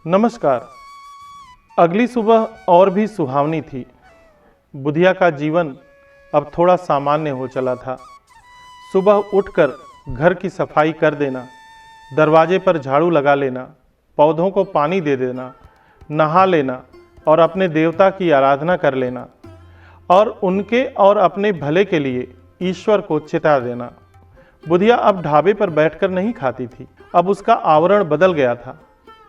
नमस्कार। अगली सुबह और भी सुहावनी थी। बुधिया का जीवन अब थोड़ा सामान्य हो चला था। सुबह उठकर घर की सफाई कर देना, दरवाजे पर झाड़ू लगा लेना, पौधों को पानी दे देना, नहा लेना और अपने देवता की आराधना कर लेना और उनके और अपने भले के लिए ईश्वर को चिता देना। बुधिया अब ढाबे पर बैठकर नहीं खाती थी। अब उसका आवरण बदल गया था।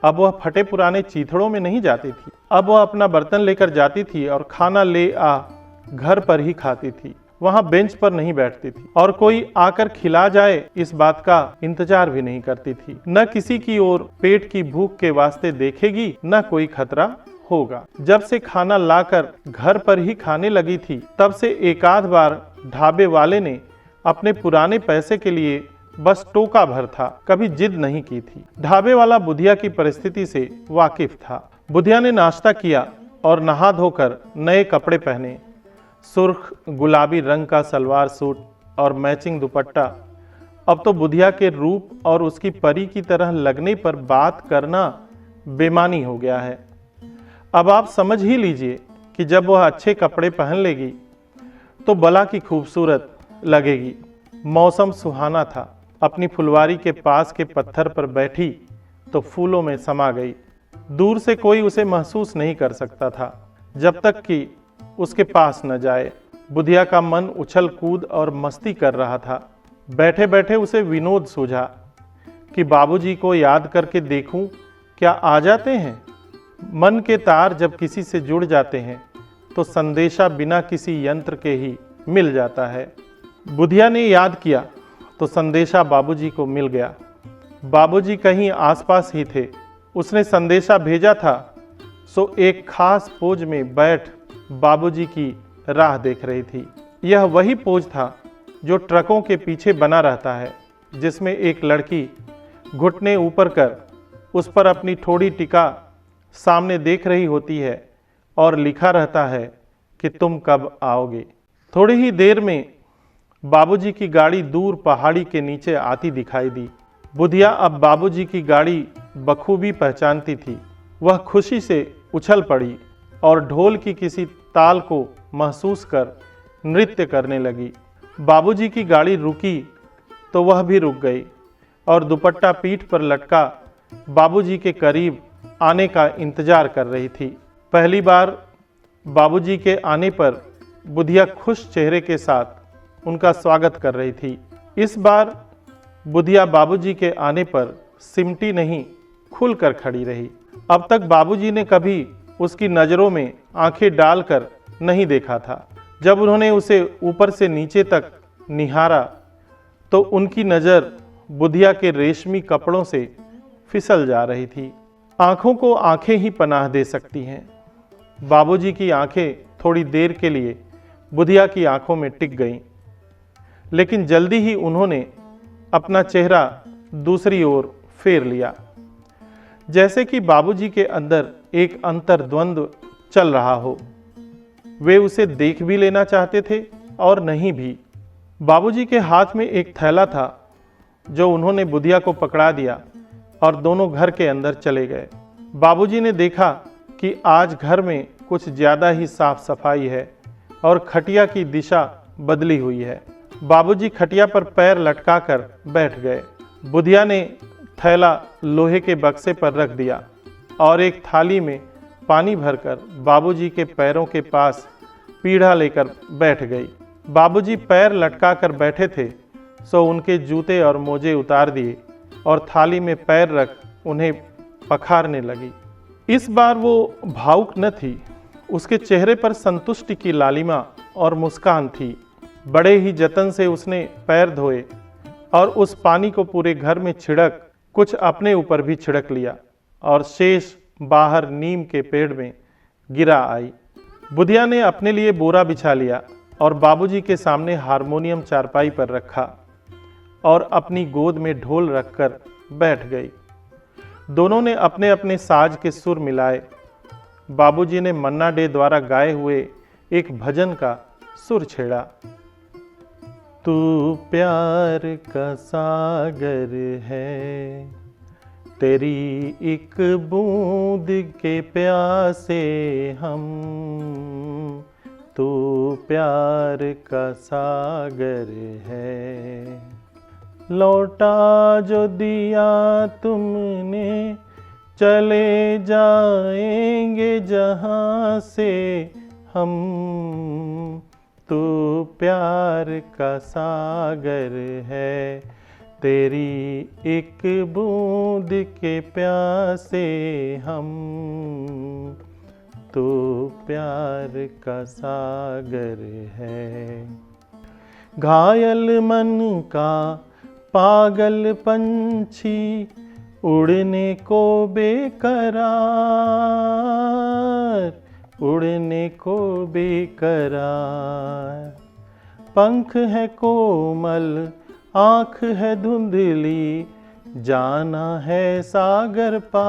अब वह फटे पुराने चीथड़ों में नहीं जाती थी। अब वह अपना बर्तन लेकर जाती थी और खाना ले आ घर पर ही खाती थी। वहां बेंच पर नहीं बैठती थी और कोई आकर खिला जाए इस बात का इंतजार भी नहीं करती थी। न किसी की ओर पेट की भूख के वास्ते देखेगी, न कोई खतरा होगा। जब से खाना लाकर घर पर ही खाने लगी थी, तब से एकाध बार ढाबे वाले ने अपने पुराने पैसे के लिए बस टोका भर था, कभी जिद नहीं की थी। ढाबे वाला बुधिया की परिस्थिति से वाकिफ था। बुधिया ने नाश्ता किया और नहा धोकर नए कपड़े पहने। सुर्ख गुलाबी रंग का सलवार सूट और मैचिंग दुपट्टा। अब तो बुधिया के रूप और उसकी परी की तरह लगने पर बात करना बेमानी हो गया है। अब आप समझ ही लीजिए कि जब वह अच्छे कपड़े पहन लेगी तो बला की खूबसूरत लगेगी। मौसम सुहाना था। अपनी फुलवारी के पास के पत्थर पर बैठी तो फूलों में समा गई। दूर से कोई उसे महसूस नहीं कर सकता था जब तक कि उसके पास न जाए। बुधिया का मन उछल कूद और मस्ती कर रहा था। बैठे बैठे उसे विनोद सूझा कि बाबूजी को याद करके देखूं क्या आ जाते हैं। मन के तार जब किसी से जुड़ जाते हैं तो संदेशा बिना किसी यंत्र के ही मिल जाता है। बुधिया ने याद किया तो संदेशा बाबूजी को मिल गया। बाबूजी कहीं आसपास ही थे। उसने संदेशा भेजा था सो एक खास पोज में बैठ बाबूजी की राह देख रही थी। यह वही पोज था जो ट्रकों के पीछे बना रहता है, जिसमें एक लड़की घुटने ऊपर कर उस पर अपनी ठोड़ी टिका सामने देख रही होती है और लिखा रहता है कि तुम कब आओगे। थोड़ी ही देर में बाबूजी की गाड़ी दूर पहाड़ी के नीचे आती दिखाई दी। बुधिया अब बाबूजी की गाड़ी बखूबी पहचानती थी। वह खुशी से उछल पड़ी और ढोल की किसी ताल को महसूस कर नृत्य करने लगी। बाबूजी की गाड़ी रुकी तो वह भी रुक गई और दुपट्टा पीठ पर लटका बाबूजी के करीब आने का इंतजार कर रही थी। पहली बार बाबूजी के आने पर बुधिया खुश चेहरे के साथ उनका स्वागत कर रही थी। इस बार बुधिया बाबूजी के आने पर सिमटी नहीं, खुलकर खड़ी रही। अब तक बाबूजी ने कभी उसकी नज़रों में आंखें डालकर नहीं देखा था। जब उन्होंने उसे ऊपर से नीचे तक निहारा तो उनकी नज़र बुधिया के रेशमी कपड़ों से फिसल जा रही थी। आंखों को आंखें ही पनाह दे सकती हैं। बाबूजी की आंखें थोड़ी देर के लिए बुधिया की आंखों में टिक गईं, लेकिन जल्दी ही उन्होंने अपना चेहरा दूसरी ओर फेर लिया, जैसे कि बाबूजी के अंदर एक अंतर्द्वंद्व चल रहा हो। वे उसे देख भी लेना चाहते थे और नहीं भी। बाबूजी के हाथ में एक थैला था जो उन्होंने बुधिया को पकड़ा दिया और दोनों घर के अंदर चले गए। बाबूजी ने देखा कि आज घर में कुछ ज़्यादा ही साफ सफाई है और खटिया की दिशा बदली हुई है। बाबूजी खटिया पर पैर लटकाकर बैठ गए। बुधिया ने थैला लोहे के बक्से पर रख दिया और एक थाली में पानी भरकर बाबूजी के पैरों के पास पीढ़ा लेकर बैठ गई। बाबूजी पैर लटकाकर बैठे थे सो उनके जूते और मोजे उतार दिए और थाली में पैर रख उन्हें पखारने लगी। इस बार वो भावुक न थी। उसके चेहरे पर संतुष्टि की लालिमा और मुस्कान थी। बड़े ही जतन से उसने पैर धोए और उस पानी को पूरे घर में छिड़क कुछ अपने ऊपर भी छिड़क लिया और शेष बाहर नीम के पेड़ में गिरा आई। बुधिया ने अपने लिए बोरा बिछा लिया और बाबूजी के सामने हारमोनियम चारपाई पर रखा और अपनी गोद में ढोल रखकर बैठ गई। दोनों ने अपने अपने साज के सुर मिलाए। बाबूजी ने मन्ना डे द्वारा गाए हुए एक भजन का सुर छेड़ा। तू प्यार का सागर है, तेरी एक बूंद के प्यासे हम, तू प्यार का सागर है। लौटा जो दिया तुमने, चले जाएंगे जहाँ से हम, तू प्यार का सागर है। तेरी एक बूंद के प्यासे हम, तू प्यार का सागर है। घायल मन का पागल पंछी, उड़ने को बेकरार, उड़ने को बेकरार। पंख है कोमल, आँख है धुंधली, जाना है सागर पार,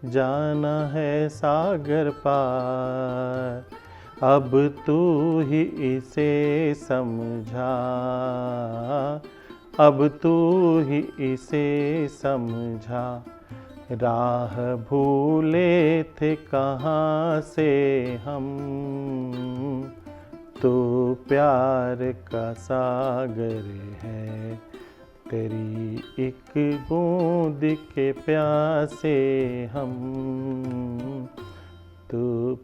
जाना है सागर पार। अब तू ही इसे समझा, अब तू ही इसे समझा। राह भूले थे कहाँ से हम, तो प्यार का सागर है। तेरी एक बूंद के प्यासे हम, तो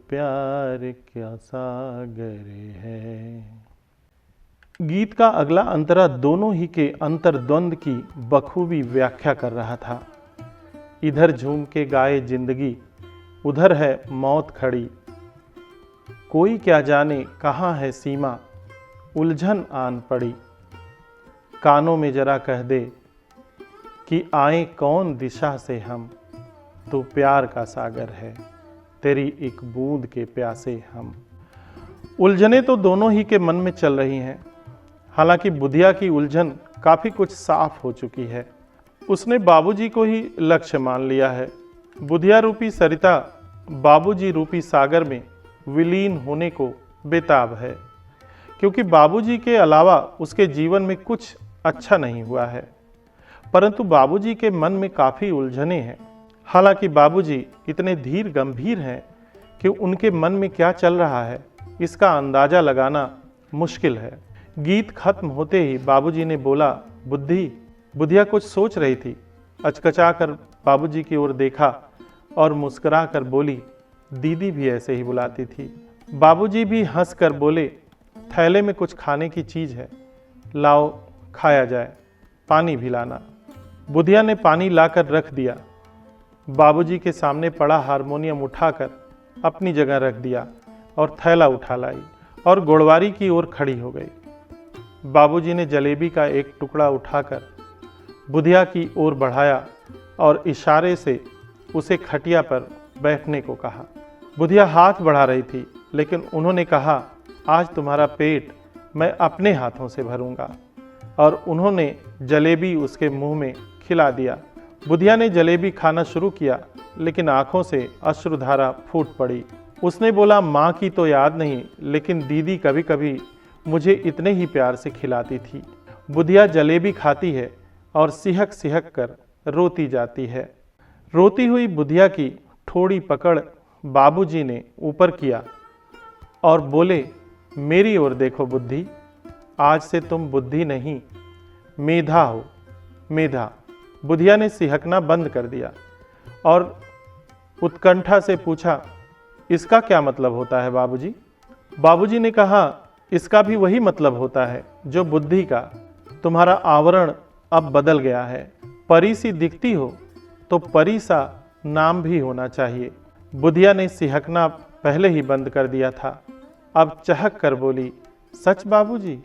प्यार का सागर है। गीत का अगला अंतरा दोनों ही के अंतर्द्वंद की बखूबी व्याख्या कर रहा था। इधर झूम के गाए जिंदगी, उधर है मौत खड़ी। कोई क्या जाने कहाँ है सीमा, उलझन आन पड़ी। कानों में जरा कह दे कि आए कौन दिशा से हम, तो प्यार का सागर है। तेरी एक बूंद के प्यासे हम। उलझने तो दोनों ही के मन में चल रही हैं। हालांकि बुधिया की उलझन काफी कुछ साफ हो चुकी है। उसने बाबूजी को ही लक्ष्य मान लिया है। बुधिया रूपी सरिता बाबूजी रूपी सागर में विलीन होने को बेताब है, क्योंकि बाबूजी के अलावा उसके जीवन में कुछ अच्छा नहीं हुआ है। परंतु बाबूजी के मन में काफी उलझने हैं। हालांकि बाबूजी इतने धीर गंभीर हैं कि उनके मन में क्या चल रहा है इसका अंदाजा लगाना मुश्किल है। गीत खत्म होते ही बाबूजी ने बोला, बुद्धि। बुधिया कुछ सोच रही थी। अचकचा कर बाबूजी की ओर देखा और मुस्कुरा कर बोली, दीदी भी ऐसे ही बुलाती थी। बाबूजी भी हंस कर बोले, थैले में कुछ खाने की चीज है, लाओ खाया जाए, पानी भी लाना। बुधिया ने पानी लाकर रख दिया। बाबूजी के सामने पड़ा हारमोनियम उठाकर अपनी जगह रख दिया और थैला उठा लाई और गुड़वारी की ओर खड़ी हो गई। बाबूजी ने जलेबी का एक टुकड़ा उठाकर बुधिया की ओर बढ़ाया और इशारे से उसे खटिया पर बैठने को कहा। बुधिया हाथ बढ़ा रही थी, लेकिन उन्होंने कहा, आज तुम्हारा पेट मैं अपने हाथों से भरूंगा। और उन्होंने जलेबी उसके मुंह में खिला दिया। बुधिया ने जलेबी खाना शुरू किया, लेकिन आंखों से अश्रुधारा फूट पड़ी। उसने बोला, माँ की तो याद नहीं, लेकिन दीदी कभी कभी मुझे इतने ही प्यार से खिलाती थी। बुधिया जलेबी खाती है और सिहक सिहक कर रोती जाती है। रोती हुई बुधिया की थोड़ी पकड़ बाबूजी ने ऊपर किया और बोले, मेरी ओर देखो बुद्धि, आज से तुम बुद्धि नहीं मेधा हो, मेधा। बुधिया ने सिहकना बंद कर दिया और उत्कंठा से पूछा, इसका क्या मतलब होता है बाबूजी? बाबूजी ने कहा, इसका भी वही मतलब होता है जो बुद्धि का। तुम्हारा आवरण अब बदल गया है। परी सी दिखती हो तो परी सा नाम भी होना चाहिए। बुधिया ने सिहकना पहले ही बंद कर दिया था। अब चहक कर बोली, सच बाबूजी,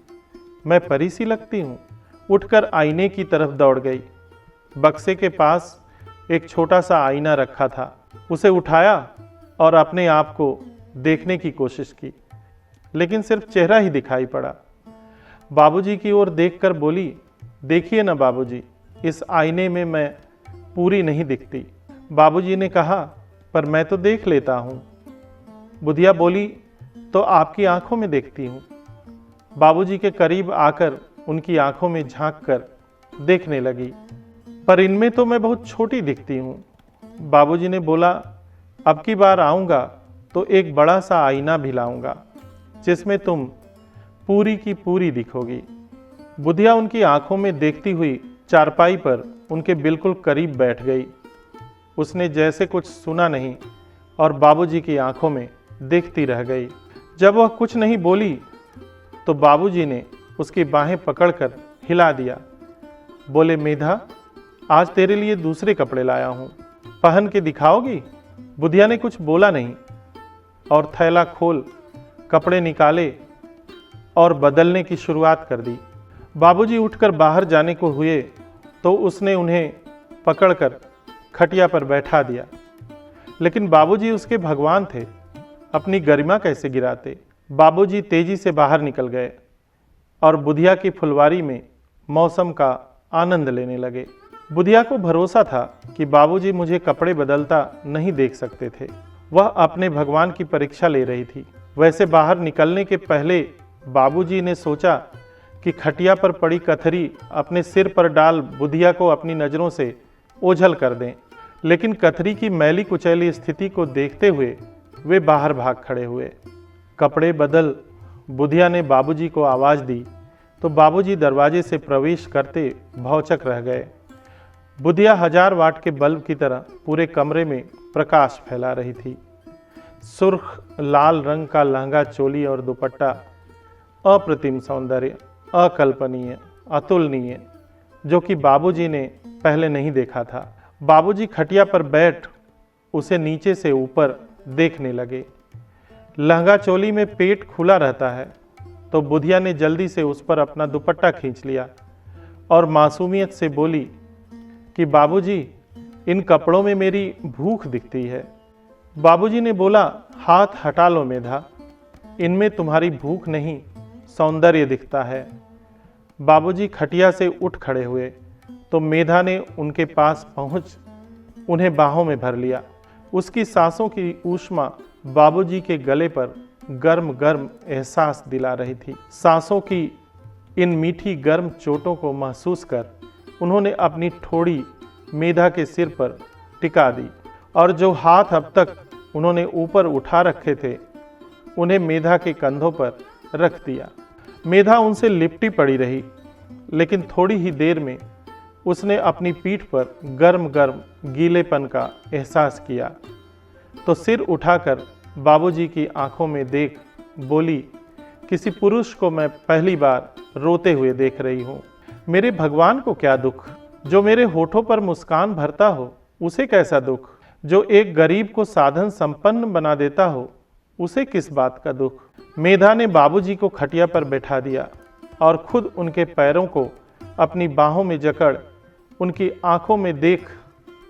मैं परी सी लगती हूँ। उठकर आईने की तरफ दौड़ गई। बक्से के पास एक छोटा सा आईना रखा था। उसे उठाया और अपने आप को देखने की कोशिश की, लेकिन सिर्फ चेहरा ही दिखाई पड़ा। बाबूजी की ओर देखकर बोली, देखिए ना बाबूजी, इस आईने में मैं पूरी नहीं दिखती। बाबूजी ने कहा, पर मैं तो देख लेता हूँ। बुधिया बोली, तो आपकी आंखों में देखती हूँ। बाबूजी के करीब आकर उनकी आंखों में झांक कर देखने लगी। पर इनमें तो मैं बहुत छोटी दिखती हूँ। बाबूजी ने बोला, अब की बार आऊँगा तो एक बड़ा सा आईना भी लाऊंगा जिसमें तुम पूरी की पूरी दिखोगी। बुधिया उनकी आंखों में देखती हुई चारपाई पर उनके बिल्कुल करीब बैठ गई। उसने जैसे कुछ सुना नहीं और बाबूजी की आंखों में देखती रह गई। जब वह कुछ नहीं बोली तो बाबूजी ने उसकी बाहें पकड़कर हिला दिया। बोले, मेधा, आज तेरे लिए दूसरे कपड़े लाया हूं, पहन के दिखाओगी? बुधिया ने कुछ बोला नहीं और थैला खोल कपड़े निकाले और बदलने की शुरुआत कर दी। बाबूजी उठकर बाहर जाने को हुए तो उसने उन्हें पकड़कर खटिया पर बैठा दिया। लेकिन बाबूजी उसके भगवान थे, अपनी गरिमा कैसे गिराते। बाबूजी तेजी से बाहर निकल गए और बुधिया की फुलवारी में मौसम का आनंद लेने लगे। बुधिया को भरोसा था कि बाबूजी मुझे कपड़े बदलता नहीं देख सकते थे। वह अपने भगवान की परीक्षा ले रही थी। वैसे बाहर निकलने के पहले बाबूजी ने सोचा कि खटिया पर पड़ी कथरी अपने सिर पर डाल बुधिया को अपनी नज़रों से ओझल कर दें। लेकिन कथरी की मैली कुचैली स्थिति को देखते हुए वे बाहर भाग खड़े हुए। कपड़े बदल बुधिया ने बाबूजी को आवाज़ दी तो बाबूजी दरवाजे से प्रवेश करते भौचक रह गए। बुधिया 1000 वाट के बल्ब की तरह पूरे कमरे में प्रकाश फैला रही थी। सुर्ख लाल रंग का लहंगा, चोली और दुपट्टा, अप्रतिम सौंदर्य, अकल्पनीय, अतुलनीय, जो कि बाबूजी ने पहले नहीं देखा था। बाबूजी खटिया पर बैठ उसे नीचे से ऊपर देखने लगे। लहंगा चोली में पेट खुला रहता है तो बुधिया ने जल्दी से उस पर अपना दुपट्टा खींच लिया और मासूमियत से बोली कि बाबूजी, इन कपड़ों में मेरी भूख दिखती है। बाबूजी ने बोला, हाथ हटा लो मेधा, इनमें तुम्हारी भूख नहीं सौंदर्य दिखता है। बाबूजी खटिया से उठ खड़े हुए तो मेधा ने उनके पास पहुंच उन्हें बाहों में भर लिया। उसकी सांसों की ऊष्मा बाबूजी के गले पर गर्म गर्म एहसास दिला रही थी। सांसों की इन मीठी गर्म चोटों को महसूस कर उन्होंने अपनी ठोड़ी मेधा के सिर पर टिका दी और जो हाथ अब तक उन्होंने ऊपर उठा रखे थे उन्हें मेधा के कंधों पर रख दिया। मेधा उनसे लिपटी पड़ी रही, लेकिन थोड़ी ही देर में उसने अपनी पीठ पर गर्म गर्म गीलेपन का एहसास किया तो सिर उठाकर बाबूजी की आंखों में देख बोली, किसी पुरुष को मैं पहली बार रोते हुए देख रही हूँ। मेरे भगवान को क्या दुख, जो मेरे होठों पर मुस्कान भरता हो उसे कैसा दुख, जो एक गरीब को साधन संपन्न बना देता हो उसे किस बात का दुख। मेधा ने बाबूजी को खटिया पर बैठा दिया और खुद उनके पैरों को अपनी बाहों में जकड़ उनकी आंखों में देख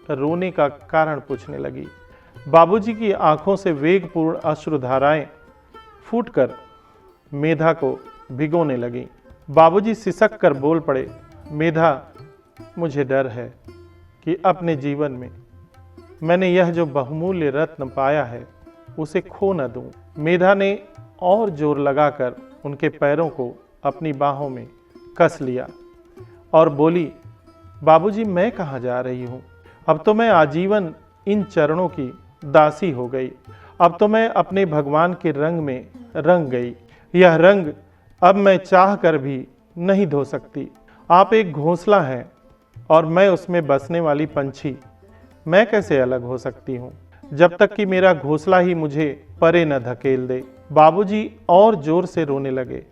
रोने का कारण पूछने लगी। बाबूजी की आंखों से वेगपूर्ण अश्रुधाराएं फूटकर मेधा को भिगोने लगी। बाबूजी सिसक कर बोल पड़े, मेधा, मुझे डर है कि अपने जीवन में मैंने यह जो बहुमूल्य रत्न पाया है उसे खो न दूं। मेधा ने और जोर लगाकर उनके पैरों को अपनी बाहों में कस लिया और बोली, बाबूजी, मैं कहाँ जा रही हूँ? अब तो मैं आजीवन इन चरणों की दासी हो गई। अब तो मैं अपने भगवान के रंग में रंग गई। यह रंग अब मैं चाह कर भी नहीं धो सकती। आप एक घोंसला हैं और मैं उसमें बसने वाली पंछी। मैं कैसे अलग हो सकती हूँ जब तक कि मेरा घोंसला ही मुझे परे न धकेल दे। बाबूजी और जोर से रोने लगे।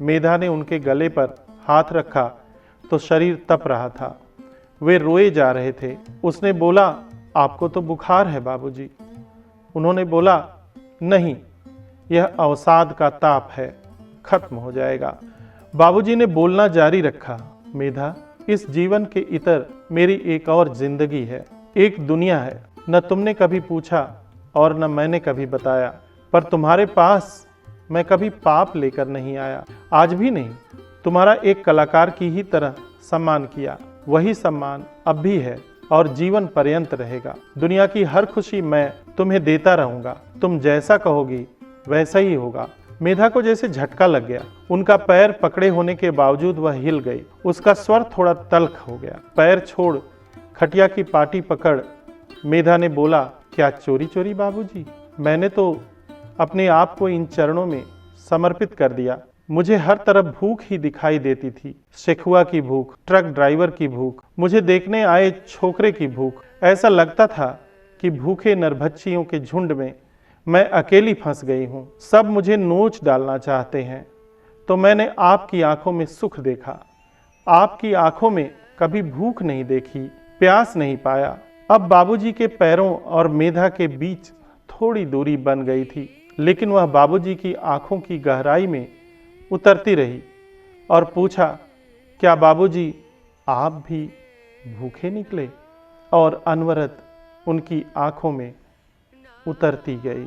मेधा ने उनके गले पर हाथ रखा तो शरीर तप रहा था। वे रोए जा रहे थे। उसने बोला, आपको तो बुखार है बाबूजी। उन्होंने बोला, नहीं, यह अवसाद का ताप है, खत्म हो जाएगा। बाबूजी ने बोलना जारी रखा, मेधा, इस जीवन के इतर मेरी एक और जिंदगी है, एक दुनिया है। न तुमने कभी पूछा और न मैंने कभी बताया, पर तुम्हारे पास मैं कभी पाप लेकर नहीं आया, आज भी नहीं। तुम्हारा एक कलाकार की ही तरह सम्मान किया, वही सम्मान अब भी है और जीवन पर्यंत रहेगा। दुनिया की हर खुशी मैं तुम्हें देता रहूंगा। तुम जैसा कहोगी वैसा ही होगा। मेधा को जैसे झटका लग गया। उनका पैर पकड़े होने के बावजूद वह हिल गई। उसका स्वर थोड़ा तल्ख हो गया। पैर छोड़ खटिया की पाटी पकड़ मेधा ने बोला, क्या चोरी चोरी बाबूजी? मैंने तो अपने आप को इन चरणों में समर्पित कर दिया। मुझे हर तरफ भूख ही दिखाई देती थी। शेखुआ की भूख, ट्रक ड्राइवर की भूख, मुझे देखने आए छोकरे की भूख। ऐसा लगता था कि भूखे नरभक्षियों के झुंड में मैं अकेली फंस गई हूँ। सब मुझे नोच डालना चाहते हैं। तो मैंने आपकी आंखों में सुख देखा। आपकी आंखों में कभी भूख नहीं देखी, प्यास नहीं पाया। अब बाबूजी के पैरों और मेधा के बीच थोड़ी दूरी बन गई थी, लेकिन वह बाबूजी की आंखों की गहराई में उतरती रही और पूछा, क्या बाबूजी आप भी भूखे निकले? और अनवरत उनकी आंखों में उतरती गई।